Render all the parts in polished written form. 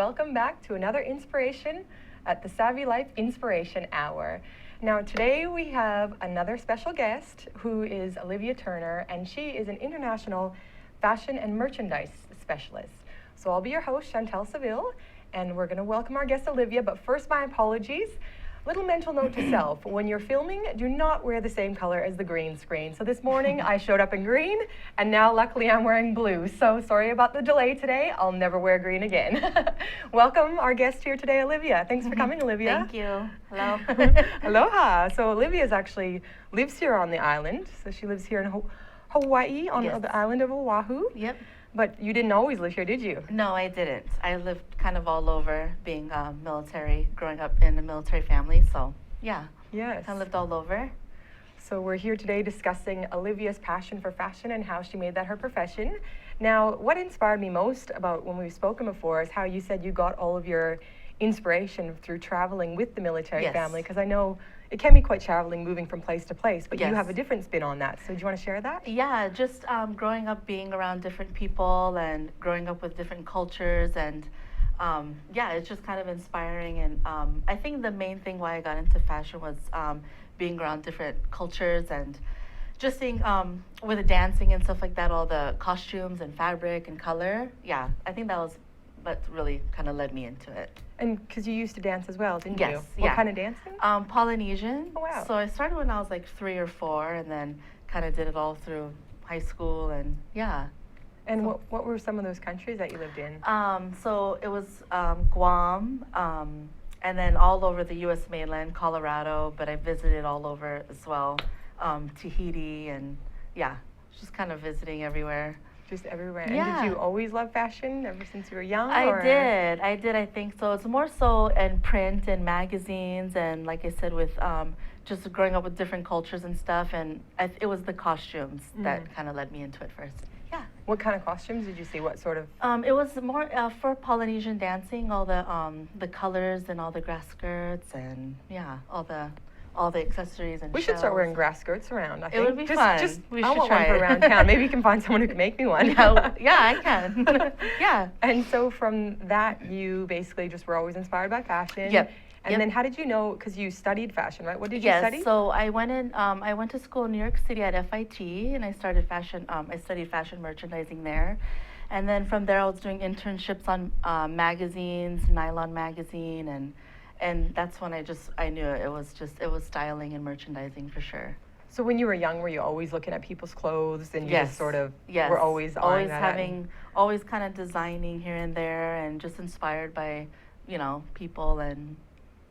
welcome back to another inspiration at the Savvy Life Inspiration Hour. Now today we have another special guest who is Olivia Turner, and she is an international fashion and merchandise specialist. So I'll be your host, Shantelle Seville, and we're going to welcome our guest Olivia, but first my apologies. Little mental note to self, when you're filming, do not wear the same color as the green screen. So this morning I showed up in green, and now luckily I'm wearing blue. So sorry about the delay today. I'll never wear green again. Welcome our guest here today, Olivia. Thanks for coming, Olivia. Thank you. Hello. Aloha. So Olivia actually lives here on the island. So she lives here in Hawaii, on the island of Oahu. Yep. But you didn't always live here, did you? No, I didn't. I lived kind of all over, being military, growing up in a military family. So, yeah. Yes. I lived all over. So we're here today discussing Olivia's passion for fashion and how she made that her profession. Now, what inspired me most about when we've spoken before is how you said you got all of your inspiration through traveling with the military family, because I know it can be quite traveling, moving from place to place, but you have a different spin on that. So do you want to share that? Yeah, just growing up being around different people and growing up with different cultures, and yeah, it's just kind of inspiring. And I think the main thing why I got into fashion was being around different cultures and just seeing with the dancing and stuff like that, all the costumes and fabric and color. Yeah, I think that was what really kind of led me into it. And because you used to dance as well, didn't you? Yes. What kind of dancing? Polynesian. Oh, wow. So I started when I was like 3 or 4, and then kind of did it all through high school, and yeah. And so, what were some of those countries that you lived in? So it was Guam, and then all over the U.S. mainland, Colorado, but I visited all over as well, Tahiti, and yeah, just kind of visiting everywhere. Just everywhere. Yeah. And did you always love fashion ever since you were young? I did, I think so. It's more so in print and magazines, and like I said, with just growing up with different cultures and stuff, and it was the costumes that kind of led me into it first. Yeah. What kind of costumes did you see? What sort of? It was more for Polynesian dancing, all the colors and all the grass skirts, and yeah, all the accessories and We should start wearing grass skirts around, I think. It would be fun. I want one for around town. Maybe you can find someone who can make me one. Yeah, I can. Yeah. And so from that, you basically just were always inspired by fashion. Yep. And then how did you know, because you studied fashion, right? What did you study? Yes, so I went to school in New York City at FIT, and I studied fashion merchandising there. And then from there, I was doing internships on magazines, Nylon magazine, and that's when I knew it was styling and merchandising for sure. So when you were young, were you always looking at people's clothes, and you just sort of were always always kind of designing here and there, and just inspired by, people and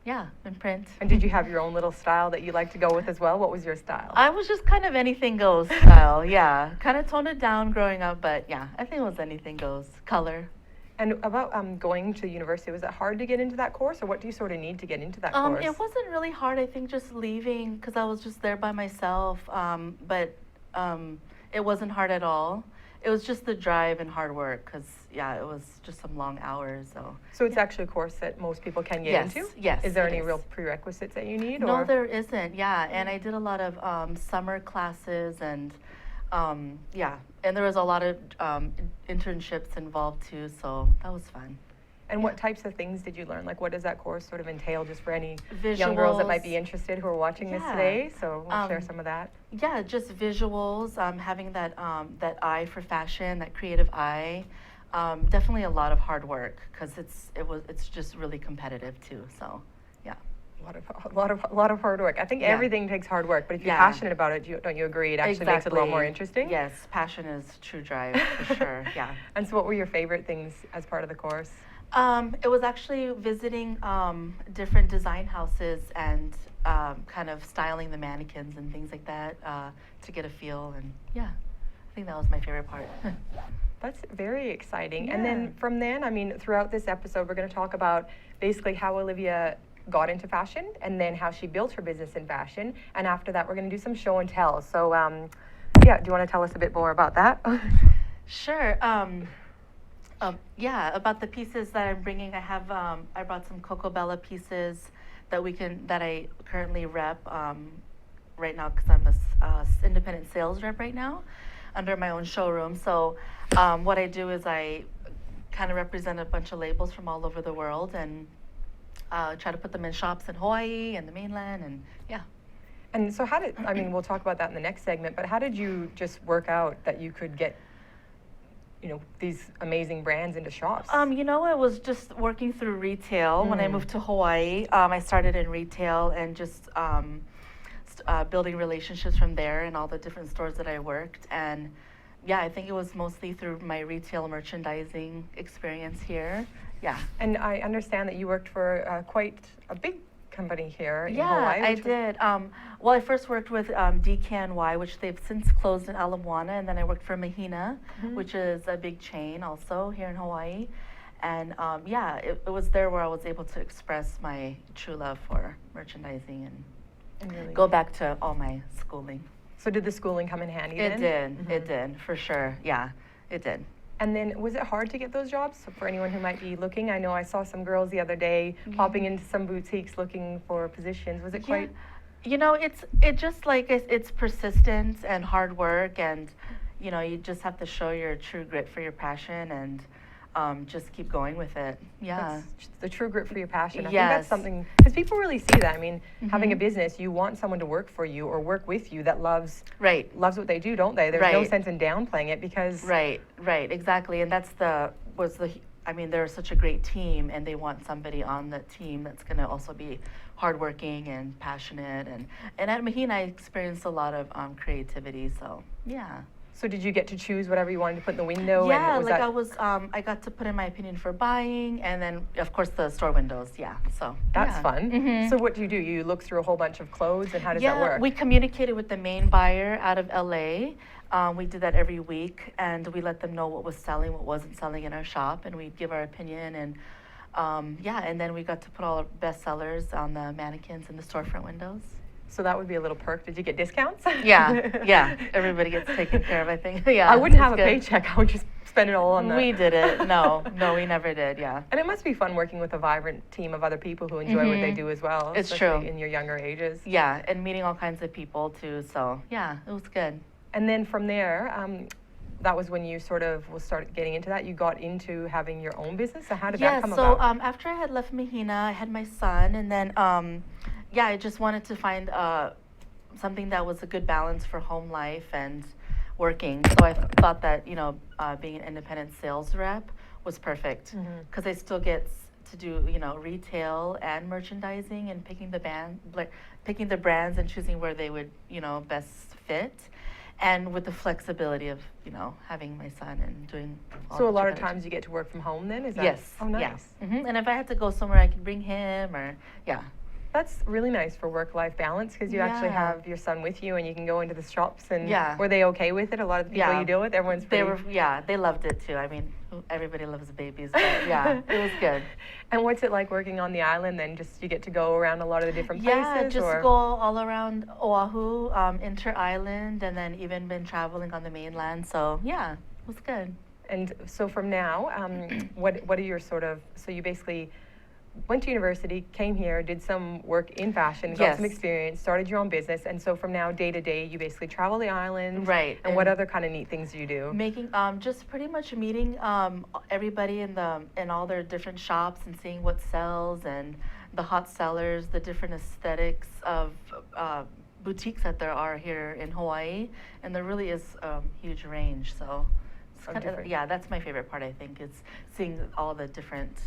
and print. And did you have your own little style that you like to go with as well? What was your style? I was just kind of anything goes style, yeah. Kind of toned it down growing up, but yeah, I think it was anything goes, color. And about going to university, was it hard to get into that course, or what do you sort of need to get into that course? It wasn't really hard. I think just leaving, because I was just there by myself, but it wasn't hard at all. It was just the drive and hard work, because, it was just some long hours. So it's actually a course that most people can get into? Yes. Is there any real prerequisites that you need? No, there isn't, And I did a lot of summer classes, and and there was a lot of internships involved too, so that was fun. And what types of things did you learn? Like, what does that course sort of entail, just for any Visuals. Young girls that might be interested who are watching this today? So we'll share some of that. Yeah, just visuals, having that eye for fashion, that creative eye. Definitely a lot of hard work, because it's just really competitive too. So, yeah. A lot of hard work. I think everything takes hard work, but if you're passionate about it, don't you agree? It actually makes it a lot more interesting. Yes, passion is true drive for sure. Yeah. And so, what were your favorite things as part of the course? It was actually visiting different design houses and kind of styling the mannequins and things like that to get a feel. And I think that was my favorite part. That's very exciting. And then from then, throughout this episode, we're going to talk about basically how Olivia got into fashion, and then how she built her business in fashion. And after that, we're going to do some show and tell. So, do you want to tell us a bit more about that? Sure. About the pieces that I'm bringing, I brought some Coco Bella pieces that I currently rep right now, because I'm a independent sales rep right now under my own showroom. So what I do is I kind of represent a bunch of labels from all over the world and try to put them in shops in Hawaii and the mainland, and yeah. And so how did, I mean, we'll talk about that in the next segment, but how did you just work out that you could get, you know, these amazing brands into shops? You know, I was just working through retail. When I moved to Hawaii, I started in retail and just building relationships from there in all the different stores that I worked. And yeah, I think it was mostly through my retail merchandising experience here. Yeah. And I understand that you worked for quite a big company here in Yeah, Hawaii. I did. Well, I first worked with DKNY, which they've since closed in Ala Moana, and then I worked for Mahina, which is a big chain also here in Hawaii. And yeah, it was there where I was able to express my true love for merchandising and really go back to all my schooling. So did the schooling come in handy It then? did. It did, for sure. Yeah, it did. And then was it hard to get those jobs? So for anyone who might be looking, I know I saw some girls the other day popping into some boutiques looking for positions. Was it quite? You know, it's just like it's persistence and hard work, and you know, you just have to show your true grit for your passion and just keep going with it. Yeah. That's the true grit for your passion. I think Yes. that's something, because people really see that. I mean, having a business, you want someone to work for you or work with you that loves loves what they do, don't they? There's no Right. sense in downplaying it because Right, exactly. And that's I mean, they're such a great team, and they want somebody on the team that's going to also be hardworking and passionate. And at Mahina, I experienced a lot of creativity. So yeah. So did you get to choose whatever you wanted to put in the window? Yeah, and was like that, I got to put in my opinion for buying, and then of course the store windows. Yeah, so that's yeah. fun. So what do? You look through a whole bunch of clothes, and how does that work? We communicated with the main buyer out of LA. We did that every week, and we let them know what was selling, what wasn't selling in our shop, and we'd give our opinion. And and then we got to put all our best sellers on the mannequins in the storefront windows. So that would be a little perk. Did you get discounts? Yeah. Everybody gets taken care of, I think. Yeah. I wouldn't have a good. paycheck. I would just spend it all on that. We didn't. No, we never did. Yeah. And it must be fun working with a vibrant team of other people who enjoy what they do as well. It's especially true. in your younger ages. Yeah, and meeting all kinds of people too. So yeah, it was good. And then from there, that was when you sort of started getting into that. You got into having your own business. So how did that come about? After I had left Mahina, I had my son, and then I just wanted to find something that was a good balance for home life and working. So I thought that being an independent sales rep was perfect because I still get to do retail and merchandising and picking the brands and choosing where they would best fit. And with the flexibility of, having my son and doing all So a that lot you of gotta times you get to work from home then? Is that? Yes. Oh, nice. Yeah. And if I had to go somewhere, I could bring him or, yeah. That's really nice for work-life balance because you actually have your son with you and you can go into the shops and were they okay with it? A lot of the people you deal with, everyone's pretty... They loved it too. I mean, everybody loves babies, but yeah, it was good. And what's it like working on the island then? Just you get to go around a lot of the different places? Yeah, just go all around Oahu, inter-island, and then even been traveling on the mainland. So yeah, it was good. And so from now, what are your so you basically went to university, came here, did some work in fashion, got some experience, started your own business, and so from now, day to day, you basically travel the island. Right. And what other kind of neat things do you do? Making, just pretty much meeting everybody in all their different shops and seeing what sells and the hot sellers, the different aesthetics of boutiques that there are here in Hawaii, and there really is a huge range. So, it's kind of, that's my favorite part. I think is seeing all the different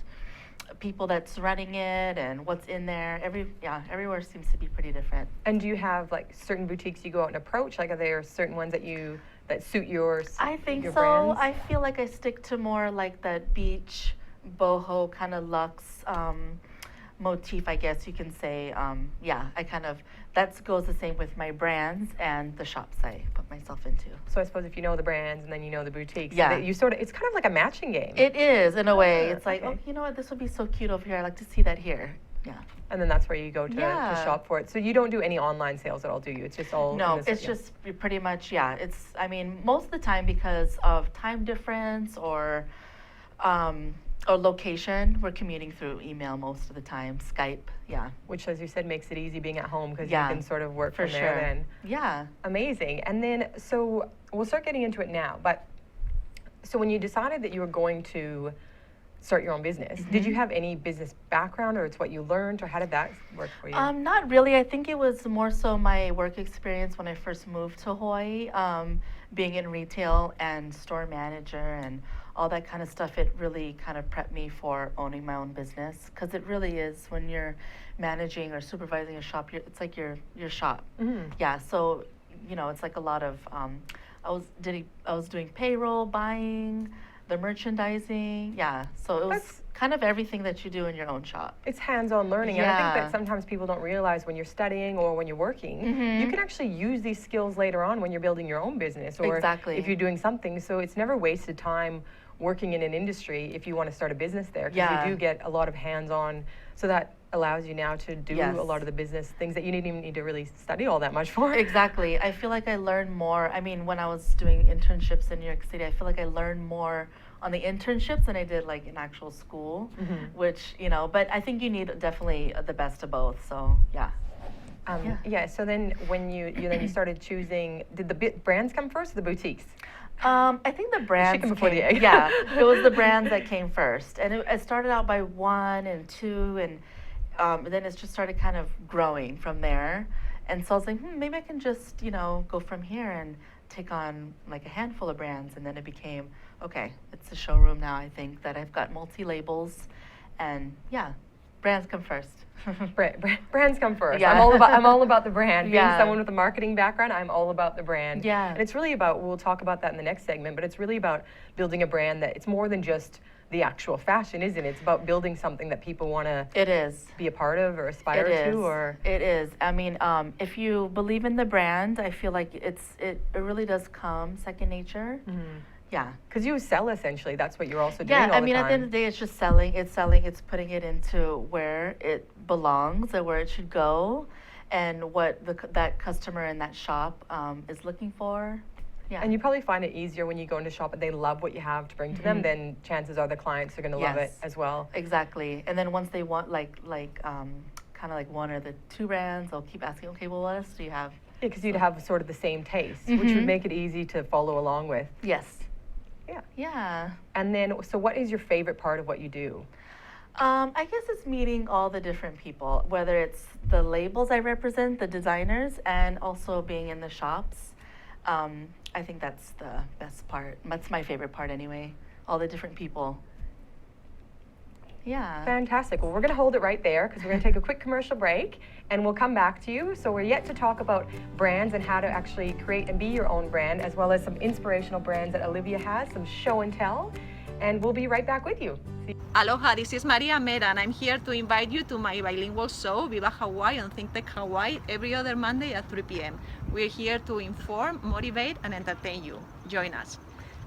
people that's running it and what's in there. Everywhere seems to be pretty different. And do you have like certain boutiques you go out and approach? Like are there certain ones that suit your I think your so. brands? I feel like I stick to more like that beach, boho kind of luxe motif, I guess you can say. I kind of, that goes the same with my brands and the shops I put myself into. So I suppose if you know the brands and then you know the boutiques, you it's kind of like a matching game. It is, in a way. It's like, oh, you know what, this would be so cute over here. I'd like to see that here. Yeah. And then that's where you go to shop for it. So you don't do any online sales at all, do you? It's just all... No, it's just pretty much, it's, I mean, most of the time because of time difference or location, we're commuting through email most of the time, Skype, Which, as you said, makes it easy being at home because you can sort of work from there then. Yeah. Amazing. And then, so we'll start getting into it now, but so when you decided that you were going to start your own business. Did you have any business background, or it's what you learned, or how did that work for you? Not really. I think it was more so my work experience when I first moved to Hawaii, being in retail and store manager and all that kind of stuff. It really kind of prepped me for owning my own business, because it really is, when you're managing or supervising a shop, it's like your shop. Yeah. So it's like a lot of I was doing payroll, buying, the merchandising. Yeah. So it was kind of everything that you do in your own shop. It's hands-on learning, and I think Yeah. that sometimes people don't realize when you're studying or when you're working, you can actually use these skills later on when you're building your own business, or Exactly. if you're doing something. So it's never wasted time working in an industry if you want to start a business there, because Yeah. you do get a lot of hands-on. So that allows you now to do Yes. a lot of the business things that you didn't even need to really study all that much for. Exactly. I feel like I learned more. I mean, when I was doing internships in New York City, I feel like I learned more on the internships than I did like in actual school, which, but I think you need definitely the best of both. So, yeah. Yeah. So then when you started choosing, did the brands come first or the boutiques? I think the brands chicken before the egg. Yeah, it was the brands that came first, and it started out by 1 and 2, and then it just started kind of growing from there. And so I was like, maybe I can just go from here and take on like a handful of brands, and then it became okay. It's a showroom now. I think that I've got multi-labels, and yeah, brands come first. Brands come first. Yeah. I'm all about the brand. Being Yeah. someone with a marketing background, I'm all about the brand. Yeah. And it's really about, we'll talk about that in the next segment, but it's really about building a brand that it's more than just the actual fashion, isn't it? It's about building something that people want to It is. be a part of or aspire It is. to, or It is. I mean, if you believe in the brand, I feel like it really does come second nature. Yeah. because you sell essentially. That's what you're also doing Yeah, all I the mean, time. at the end of the day, it's just selling. It's selling. It's putting it into where it belongs and where it should go, and what that customer in that shop is looking for. Yeah. And you probably find it easier when you go into shop and they love what you have to bring to them, then chances are the clients are going to love it Yes. as well. Exactly. And then once they want kind of like 1 or the 2 brands, they'll keep asking, okay, well, what else do you have? Because you'd have sort of the same taste, which would make it easy to follow along with. Yes. Yeah. Yeah. And then, so what is your favorite part of what you do? I guess it's meeting all the different people, whether it's the labels I represent, the designers, and also being in the shops. I think that's the best part. That's my favorite part anyway, all the different people. Yeah. Fantastic. Well, we're going to hold it right there because we're going to take a quick commercial break and we'll come back to you. So we're yet to talk about brands and how to actually create and be your own brand, as well as some inspirational brands that Olivia has, some show and tell. And we'll be right back with you. Aloha, this is Maria Mera, and I'm here to invite you to my bilingual show, Viva Hawaii on Think Tech Hawaii, every other Monday at 3 p.m. We're here to inform, motivate, and entertain you. Join us.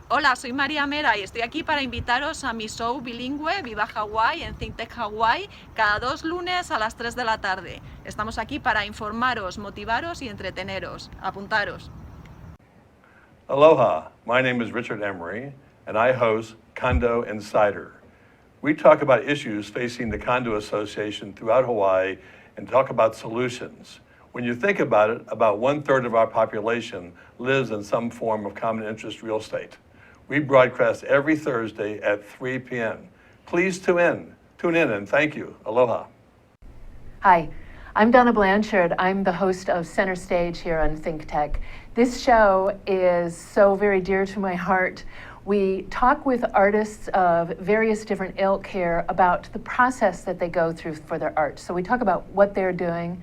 Hola, soy María Mera y estoy aquí para invitaros a mi show bilingüe Viva Hawaii en Think Tech Hawaii cada 2 lunes a las 3 de la tarde. Estamos aquí para informaros, motivaros y entreteneros. Apuntaros. Aloha, my name is Richard Emery, and I host Condo Insider. We talk about issues facing the condo association throughout Hawaii and talk about solutions. When you think about it, about 1/3 of our population lives in some form of common interest real estate. We broadcast every Thursday at 3 p.m. Please tune in, and thank you. Aloha. Hi, I'm Donna Blanchard. I'm the host of Center Stage here on Think Tech. This show is so very dear to my heart. We talk with artists of various different ilk here about the process that they go through for their art. So we talk about what they're doing,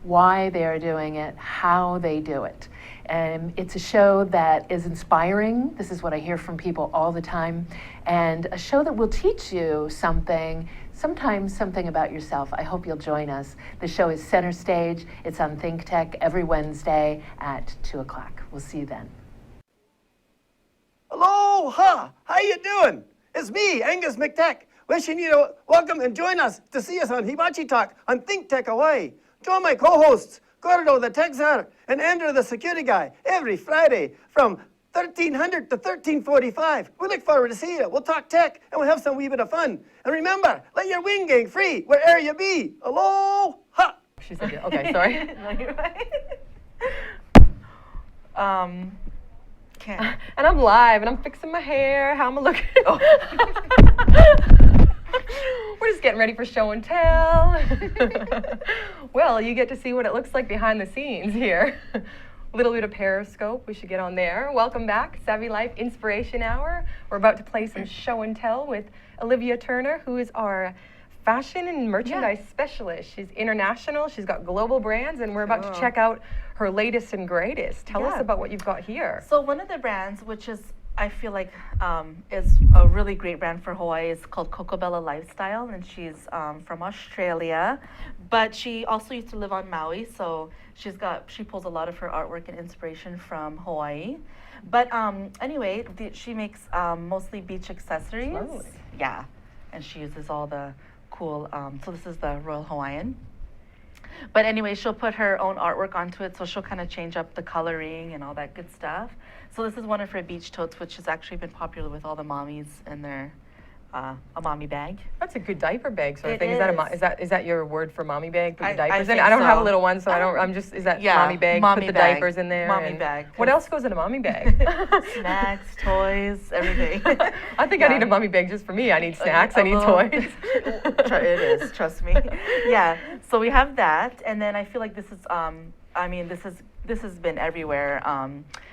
why they're doing it, how they do it. And it's a show that is inspiring. This is what I hear from people all the time. And a show that will teach you something, sometimes something about yourself. I hope you'll join us. The show is Center Stage. It's on Think Tech every Wednesday at 2 o'clock. We'll see you then. Aloha! How you doing? It's me, Angus McTech, wishing you to welcome and join us to see us on Hibachi Talk on Think Tech Hawaii. Join my co-hosts, Gordo the Tech Czar and Andrew the Security Guy, every Friday from 1300 to 1345. We look forward to seeing you. We'll talk tech and we'll have some wee bit of fun. And remember, let your wing gang free wherever you be. Aloha! She said, yeah. Okay, sorry. Can't. And I'm live, and I'm fixing my hair. How am I looking? Oh. We're just getting ready for show and tell. Well, you get to see what it looks like behind the scenes here. A little bit of Periscope, we should get on there. Welcome back, Savvy Life Inspiration Hour. We're about to play some show and tell with Olivia Turner, who is our fashion and merchandise specialist. She's international, she's got global brands, and we're about to check out her latest and greatest. Tell us about what you've got here. So one of the brands, which is, I feel like, is a really great brand for Hawaii, is called Cocobella Lifestyle, and she's from Australia, but she also used to live on Maui, so she pulls a lot of her artwork and inspiration from Hawaii. But anyway, she makes mostly beach accessories. Lovely. Yeah, and she uses all the cool, so this is the Royal Hawaiian. But anyway, she'll put her own artwork onto it, so she'll kind of change up the coloring and all that good stuff. So this is one of her beach totes, which has actually been popular with all the mommies in their a mommy bag. That's a good diaper bag sort of It thing. is. Is that your word for mommy bag? Put I the diapers in? think I don't have a so. little one, so I don't. I'm just. Is that Yeah, mommy bag? mommy Put the bag. diapers in there. Mommy and bag, What 'cause- else goes in a mommy bag? Snacks, toys, everything. I think I need a mommy bag just for me. I need snacks. A I need little- toys. It is, trust me. Yeah. So we have that, and then I feel like this is. I mean, this has been everywhere.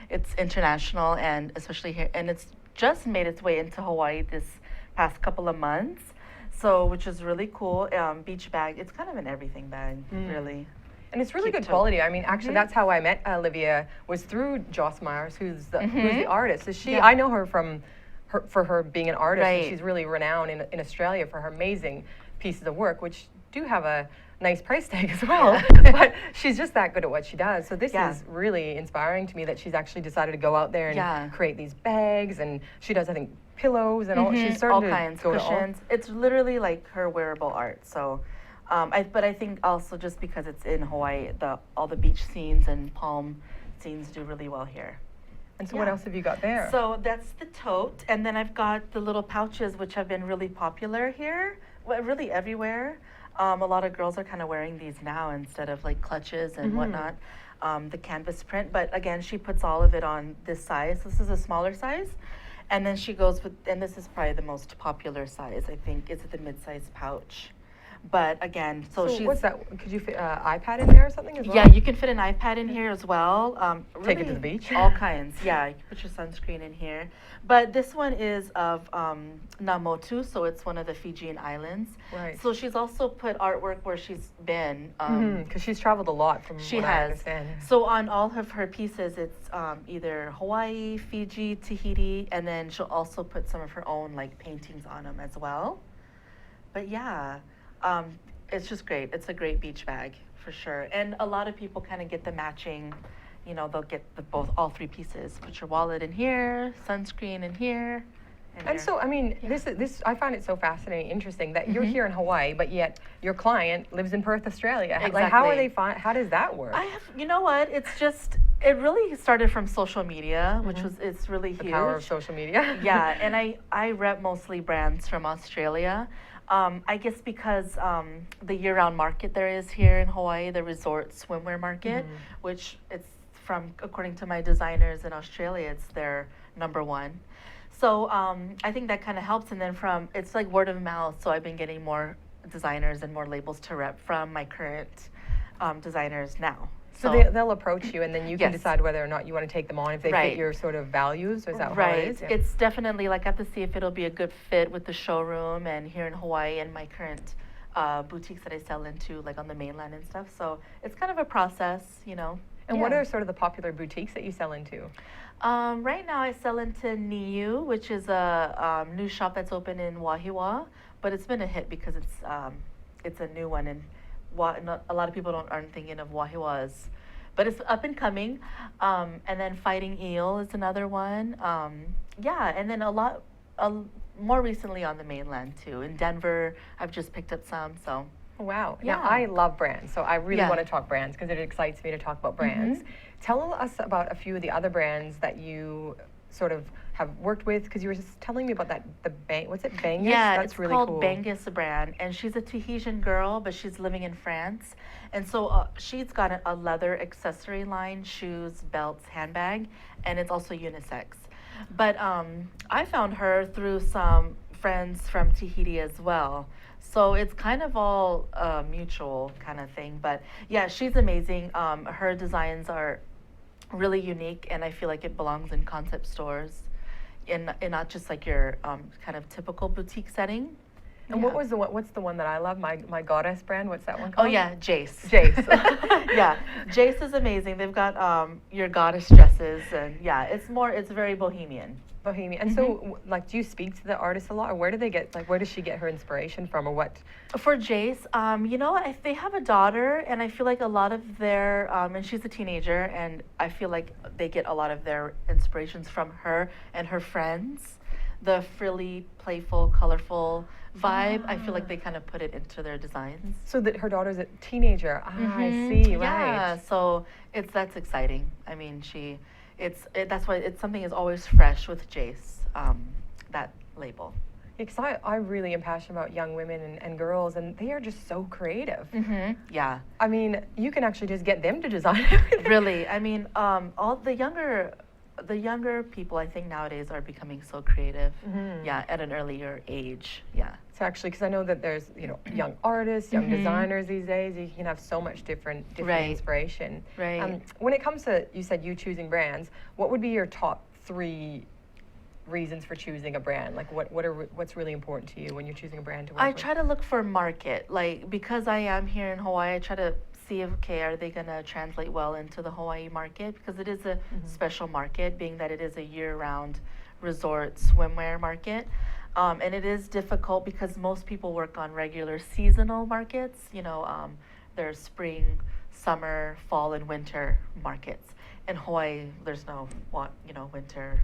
It's international, and especially here, and it's just made its way into Hawaii this past couple of months. So, which is really cool. Beach bag. It's kind of an everything bag, really. And it's really Keep good tote. quality. I mean, actually, that's how I met Olivia, was through Joss Myers, who's the artist. So Yeah. I know her for her being an artist, and Right. she's really renowned in Australia for her amazing pieces of work, which do have a nice price tag as well. But she's just that good at what she does. So this Yeah. is really inspiring to me that she's actually decided to go out there and Yeah. create these bags, and she does, I think, pillows and all. She's all starting to kinds, go to all. cushions. It's literally like her wearable art. So, but I think also just because it's in Hawaii, all the beach scenes and palm scenes do really well here. And so what Yeah. else have you got there? So that's the tote, and then I've got the little pouches, which have been really popular here, well, really everywhere. A lot of girls are kind of wearing these now instead of like clutches and whatnot. The canvas print, but again, she puts all of it on this size. This is a smaller size, and then she goes with, and this is probably the most popular size, I think, is the mid-size pouch. But again, so she's. what's that? Could you fit iPad in there or something as well? Yeah, you can fit an iPad in here as well. Take it to really the beach? All kinds. Yeah, you can put your sunscreen in here. But this one is of Namotu, so it's one of the Fijian islands. Right. So she's also put artwork where she's been. Because she's traveled a lot from She what I has. understand. So on all of her pieces, it's either Hawaii, Fiji, Tahiti, and then she'll also put some of her own like paintings on them as well. But yeah. It's just great. It's a great beach bag for sure. And a lot of people kind of get the matching, they'll get all three pieces. Put your wallet in here, sunscreen in here. And so, I mean, this I find it so fascinating, interesting that you're here in Hawaii, but yet your client lives in Perth, Australia. Like, how are Exactly. they how does that work? You know what? It's just, it really started from social media, which it's really huge. The power of social media. Yeah, and I rep mostly brands from Australia. I guess because the year-round market there is here in Hawaii, the resort swimwear market, which it's according to my designers in Australia, it's their number one. So I think that kind of helps. And then it's like word of mouth. So I've been getting more designers and more labels to rep from my current designers now. So they'll approach you, and then you can Yes. decide whether or not you want to take them on if they fit Right. your sort of values. Or is that how it Right. is? Yeah. It's definitely like I have to see if it'll be a good fit with the showroom and here in Hawaii and my current boutiques that I sell into, like on the mainland and stuff. So it's kind of a process, And what are sort of the popular boutiques that you sell into? Right now I sell into Niu, which is a new shop that's open in Wahiawa, but it's been a hit because it's a new one, and a lot of people aren't thinking of Wahiawa but it's up and coming. And then Fighting Eel is another one. And then more recently on the mainland too. In Denver, I've just picked up some. So Oh, wow. Yeah. Now, I love brands, so I really Yeah. want to talk brands because it excites me to talk about brands. Tell us about a few of the other brands that you sort of have worked with? Because you were just telling me about that, what's it, Bangus? Yeah, That's it's really called cool. Bangus brand, and she's a Tahitian girl, but she's living in France. And so she's got a leather accessory line, shoes, belts, handbag, and it's also unisex. But I found her through some friends from Tahiti as well. So it's kind of all mutual kind of thing. But yeah, she's amazing. Her designs are really unique, and I feel like it belongs in concept stores, in not just like your kind of typical boutique setting. And Yeah. what's the one that I love? My Goddess brand. What's that one Oh called? yeah, Jace. Jace. Yeah, Jace is amazing. They've got your goddess dresses, and yeah, it's very bohemian. Bohemian. And so, like, do you speak to the artist a lot, or where do they get, like, where does she get her inspiration from, or what? For Jace, you know, they have a daughter, and I feel like a lot of their, and she's a teenager, and I feel like they get a lot of their inspirations from her and her friends. The frilly, playful, colorful vibe, I feel like they kind of put it into their designs. So that her daughter's a teenager. I Mhm. see. Yeah, Right. so that's exciting. I mean, that's why it's something is always fresh with Jace, that label. Because I really am passionate about young women and girls, and they are just so creative. Yeah, I mean, you can actually just get them to design everything. really. I mean, all the younger people, I think nowadays are becoming so creative. Yeah, at an earlier age. Yeah. So actually, because I know that there's, young artists, young designers these days, you can have so much different Right. inspiration. Right. When it comes to, you said you choosing brands, what would be your top 3 reasons for choosing a brand? Like, what's really important to you when you're choosing a brand to work I with? try to look for market, like because I am here in Hawaii, I try to see if, okay, are they gonna translate well into the Hawaii market, because it is a special market, being that it is a year-round resort swimwear market. And it is difficult because most people work on regular seasonal markets, there's spring, summer, fall, and winter markets. In Hawaii, there's no winter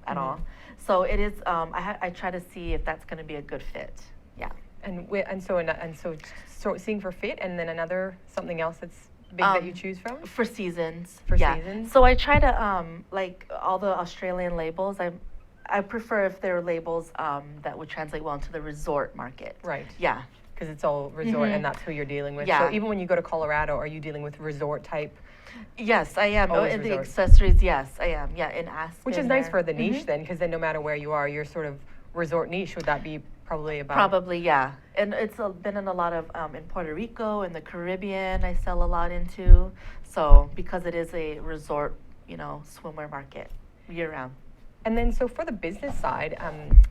at all. So it is, I try to see if that's gonna be a good fit, yeah. So seeing for fit, and then something else that's big that you choose from? For seasons. For yeah. seasons? So I try to like all the Australian labels. I prefer if they're labels that would translate well into the resort market. Right. Yeah. Because it's all resort, and that's who you're dealing with. Yeah. So even when you go to Colorado, are you dealing with resort type? Yes, I am. Always And the resort. accessories, yes, I am. Yeah, in Aspen. Which is nice there. for the niche then, because then no matter where you are, you're sort of resort niche. Would that be probably about? Probably, yeah. And it's been in a lot of in Puerto Rico and the Caribbean. I sell a lot into. So because it is a resort, swimwear market year round. And then, so for the business side,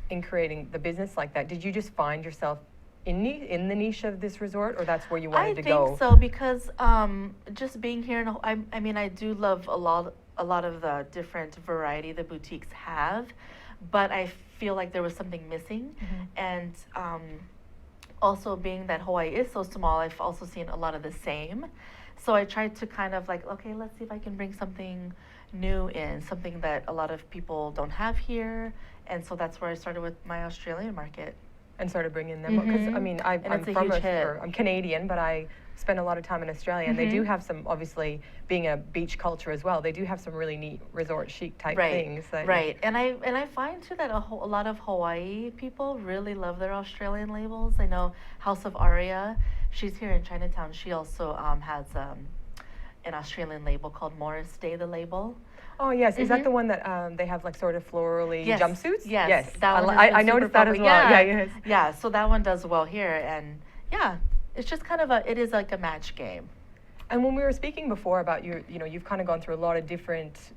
in creating the business like that, did you just find yourself in the niche of this resort, or that's where you wanted to go? I think so, because just being here, I mean, I do love a lot of the different variety the boutiques have, but I feel like there was something missing, and also being that Hawaii is so small, I've also seen a lot of the same. So I tried to kind of like, okay, let's see if I can bring something new in, something that a lot of people don't have here, and so that's where I started with my Australian market. And started bringing them, because I mean, I'm it's a from huge hit. I'm Canadian, but I spend a lot of time in Australia, and they do have some, obviously, being a beach culture as well, they do have some really neat resort chic type things. Right, and I find too that a lot of Hawaii people really love their Australian labels. I know House of Aria, she's here in Chinatown. She also has an Australian label called Morris Day, the label. Oh yes, is that the one that they have like sort of florally Yes. jumpsuits? Yes, that one has been I super noticed that as well. popular. Yeah, yes. Yeah, so that one does well here, and yeah, it's just kind of it is like a match game. And when we were speaking before about you've kind of gone through a lot of different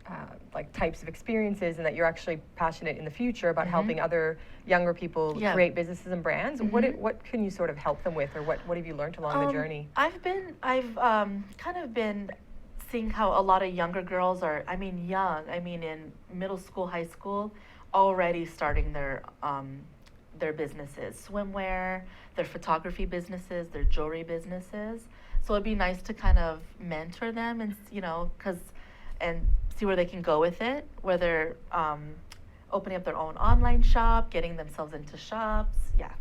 like types of experiences, and that you're actually passionate in the future about helping other younger people Yeah. create businesses and brands. What can you sort of help them with, or what have you learned along the journey? I've kind of been seeing how a lot of younger girls are, in middle school, high school, already starting their businesses, swimwear, their photography businesses, their jewelry businesses. So it'd be nice to kind of mentor them, and and see where they can go with it, whether opening up their own online shop, getting themselves into shops. Yeah.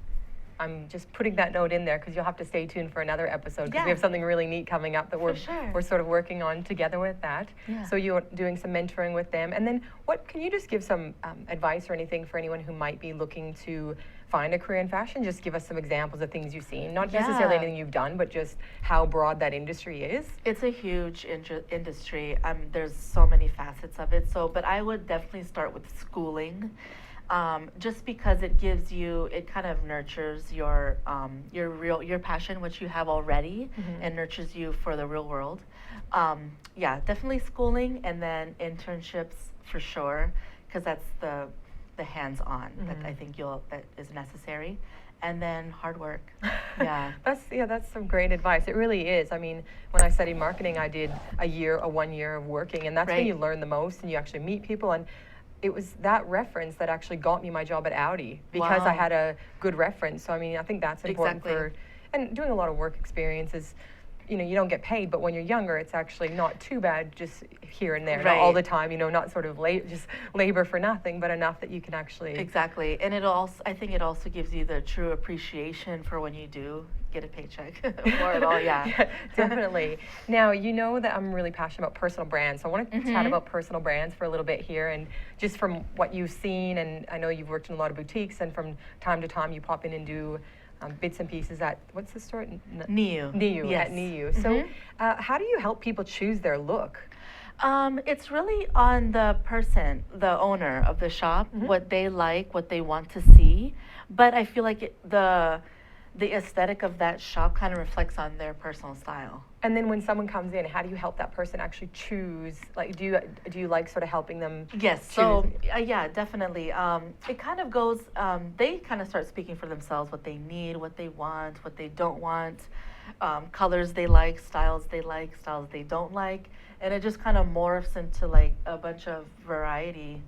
I'm just putting that note in there because you'll have to stay tuned for another episode because we Yeah. have something really neat coming up that we're sure. we're sort of working on together with that. Yeah. So you're doing some mentoring with them, and then what can you just give some advice or anything for anyone who might be looking to find a career in fashion? Just give us some examples of things you've seen, not necessarily Yeah. anything you've done, but just how broad that industry is. It's a huge industry. There's so many facets of it. So, but I would definitely start with schooling, just because it gives you, it kind of nurtures your passion, which you have already, and nurtures you for the real world. Yeah, definitely schooling, and then internships for sure, because that's the hands-on that I think that is necessary. And then hard work. Yeah. That's some great advice. It really is. I mean, when I studied marketing, I did a 1 year of working, and that's when Right. you learn the most and you actually meet people. And it was that reference that actually got me my job at Audi because I Wow. had a good reference. So I mean, I think that's important Exactly. and doing a lot of work experiences. You know, you don't get paid, but when you're younger, it's actually not too bad, just here and there, not all Right. the time. You know, not sort of just labor for nothing, but enough that you can actually. Exactly. And I think it also gives you the true appreciation for when you do get a paycheck for it all. Yeah. Definitely. Now, you know that I'm really passionate about personal brands, so I want to chat about personal brands for a little bit here, and just from what you've seen, and I know you've worked in a lot of boutiques, and from time to time you pop in and do bits and pieces at, what's the store? NIU. NIU, Yes. at NIU. So how do you help people choose their look? It's really on the person, the owner of the shop, what they like, what they want to see. But I feel like the aesthetic of that shop kind of reflects on their personal style. And then when someone comes in, how do you help that person actually choose? Like, do you like sort of helping them? Yes, choose? so yeah, definitely. It kind of goes, they kind of start speaking for themselves, what they need, what they want, what they don't want, colors they like, styles they don't like. And it just kind of morphs into like a bunch of variety.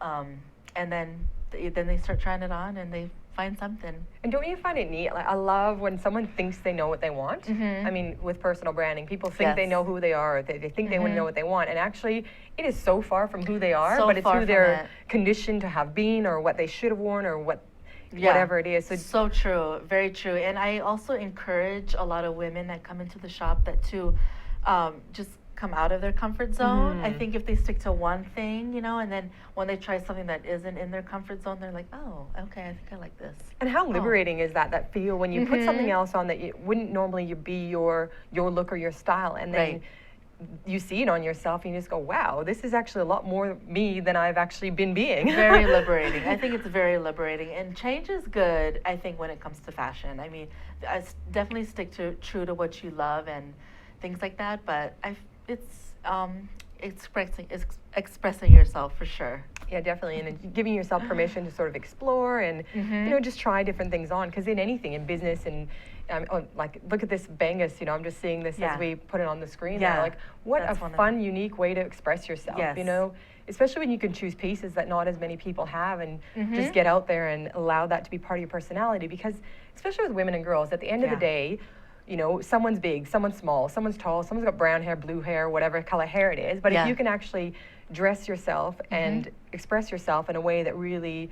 And then they start trying it on and they find something. And don't you find it neat? Like, I love when someone thinks they know what they want. I mean, with personal branding, people think they Yes. know who they are, or they think they know what they want. And actually, it is so far from who they are, So but it's far who from they're it. conditioned to have been, or what they should have worn, or Yeah. whatever it is. So true, very true. And I also encourage a lot of women that come into the shop that to just come out of their comfort zone. I think if they stick to one thing, and then when they try something that isn't in their comfort zone, they're like, oh, okay, I think I like this. And how liberating is that feel when you put something else on that it wouldn't normally be your look or your style, and then Right. you see it on yourself and you just go, wow, this is actually a lot more me than I've actually been being. Very liberating. I think it's very liberating. And change is good, I think, when it comes to fashion. I mean, definitely stick true to what you love and things like that, but it's expressing yourself for sure. Yeah, definitely, and then giving yourself permission to sort of explore and just try different things on. Because in anything, in business, and like look at this bangus. I'm just seeing this Yeah. as we put it on the screen. Yeah, Now. Like, what that's a one of fun, unique way to express yourself. Yes. Especially when you can choose pieces that not as many people have, and just get out there and allow that to be part of your personality. Because especially with women and girls, at the end of the day, someone's big, someone's small, someone's tall, someone's got brown hair, blue hair, whatever color hair it is. But if you can actually dress yourself and express yourself in a way that really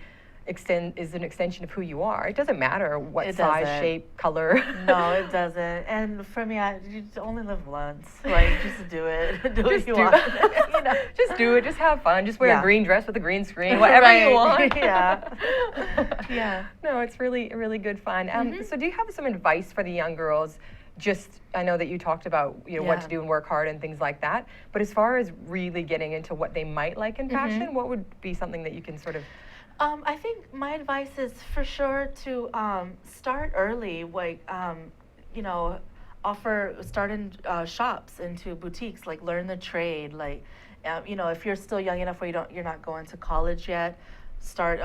is an extension of who you are, it doesn't matter what It size, doesn't. shape, color. No, it doesn't. And for me, you only live once. Like, just do it. Do what Just you do want. it. Just do it. Just have fun. Just wear Yeah. a green dress with a green screen. Whatever you Right. want. Yeah. Yeah. No, it's really, really good fun. So do you have some advice for the young girls? I know that you talked about, what Yeah. to do and work hard and things like that. But as far as really getting into what they might like in fashion, what would be something that you can sort of... I think my advice is for sure to start early, like, start in shops, into boutiques, like learn the trade, like, if you're still young enough where you're not going to college yet, start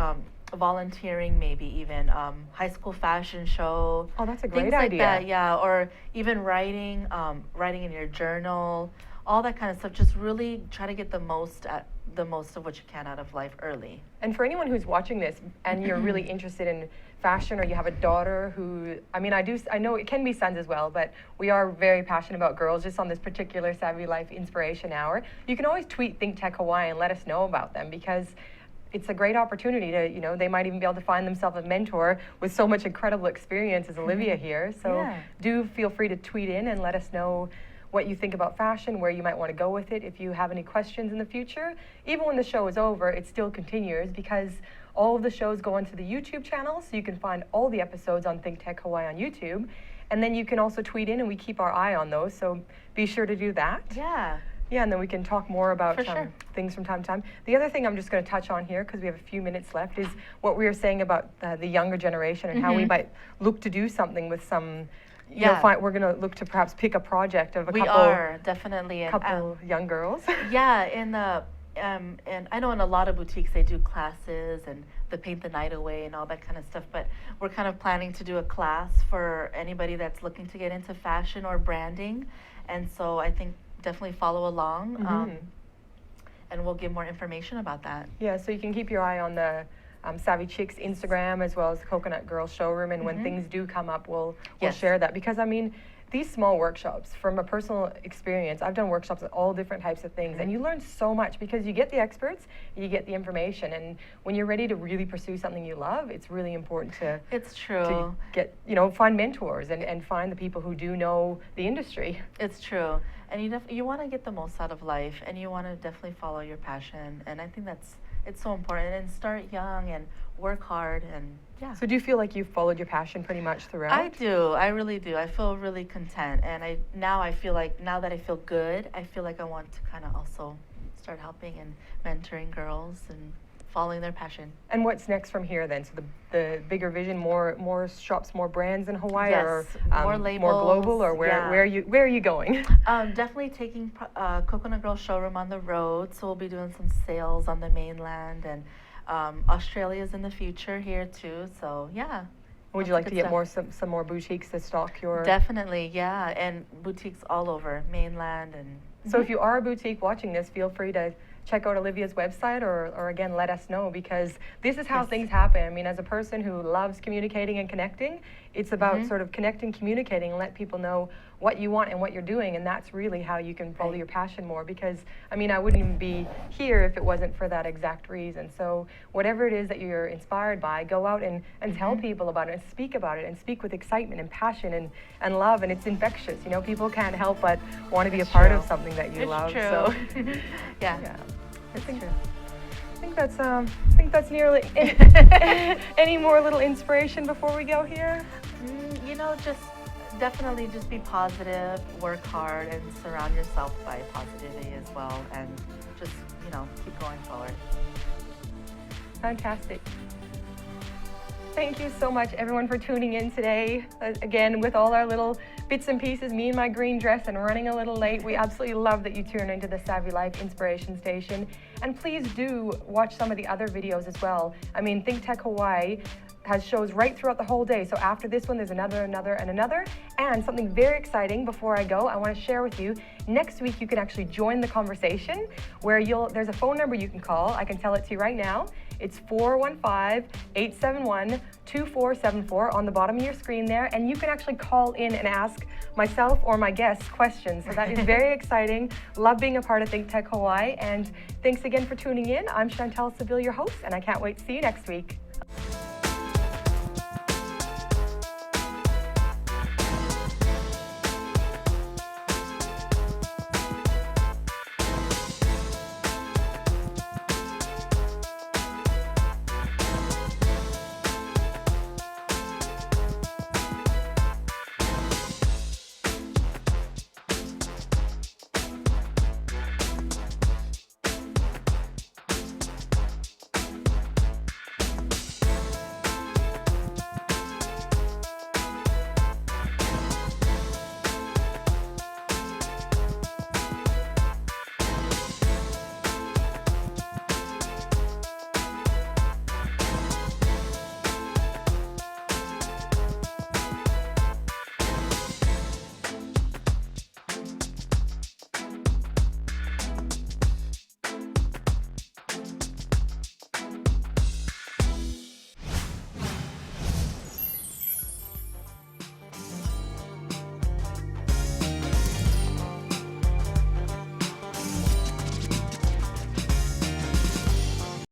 volunteering, maybe even high school fashion show. Oh, that's a great things idea. like that, yeah, or even writing in your journal, all that kind of stuff. Just really try to get the most of what you can out of life early. And for anyone who's watching this and you're really interested in fashion, or you have a daughter who, I know it can be sons as well, but we are very passionate about girls just on this particular Savvy Life Inspiration Hour. You can always tweet Think Tech Hawaii and let us know about them, because it's a great opportunity to, you know, they might even be able to find themselves a mentor with so much incredible experience as Olivia here. So Yeah. do feel free to tweet in and let us know what you think about fashion, where you might want to go with it. If you have any questions in the future, even when the show is over, it still continues because all of the shows go onto the YouTube channel, so you can find all the episodes on Think Tech Hawaii on YouTube. And then you can also tweet in, and we keep our eye on those, so be sure to do that. Yeah. Yeah, and then we can talk more about For sure. things from time to time. The other thing I'm just going to touch on here, because we have a few minutes left, is what we were saying about the younger generation and how we might look to do something with some. You know, Yeah. we're going to look to perhaps pick a project of a We couple, are definitely. And, couple young girls. yeah, and I know in a lot of boutiques they do classes and the paint the night away and all that kind of stuff, but we're kind of planning to do a class for anybody that's looking to get into fashion or branding, and so I think definitely follow along, and we'll give more information about that. Yeah, so you can keep your eye on the Savvy Chicks Instagram as well as the Coconut Girl Showroom, and when things do come up, we'll Yes. share that, because I mean, these small workshops, from a personal experience, I've done workshops on all different types of things, and you learn so much because you get the experts, you get the information, and when you're ready to really pursue something you love, it's really important to It's true. to get, you know, find mentors and find the people who do know the industry. It's true, and you want to get the most out of life, and you want to definitely follow your passion, and I think it's so important. And start young and work hard, and yeah. So do you feel like you've followed your passion pretty much throughout? I do. I really do. I feel really content, and I feel like now that I feel good, I feel like I want to kind of also start helping and mentoring girls and following their passion. And what's next from here then? So the bigger vision, more shops, more brands in Hawaii, Yes, or more more global, or labels, yeah. where are you going? Definitely taking Coconut Girl Showroom on the road, so we'll be doing some sales on the mainland, and Australia's in the future here too. So yeah. Would you like to get some more boutiques to stock your? Definitely, yeah, and boutiques all over mainland and. So if you are a boutique watching this, feel free to check out Olivia's website, or again, let us know, because this is how Yes. things happen. I mean, as a person who loves communicating and connecting, it's about sort of connecting, communicating, and let people know what you want and what you're doing, and that's really how you can follow Right. your passion more, because, I mean, I wouldn't even be here if it wasn't for that exact reason. So whatever it is that you're inspired by, go out and tell people about it, and speak about it, and speak with excitement and passion and love, and it's infectious. You know, people can't help but want to be a part of something that you It's love. true. So yeah. yeah. I It's think, true. I think that's nearly any more little inspiration before we go here? You know, definitely just be positive, work hard, and surround yourself by positivity as well, and just, you know, keep going forward. Fantastic. Thank you so much, everyone, for tuning in today. Again, with all our little bits and pieces, me in my green dress and running a little late, we absolutely love that you tune into the Savvy Life Inspiration Station. And please do watch some of the other videos as well. I mean, Think Tech Hawaii has shows right throughout the whole day. So after this one, there's another, and another. And something very exciting before I go, I want to share with you. Next week, you can actually join the conversation where there's a phone number you can call. I can tell it to you right now. It's 415-871-2474 on the bottom of your screen there. And you can actually call in and ask myself or my guests questions. So that is very exciting. Love being a part of Think Tech Hawaii. And thanks again for tuning in. I'm Shantelle Seville, your host, and I can't wait to see you next week.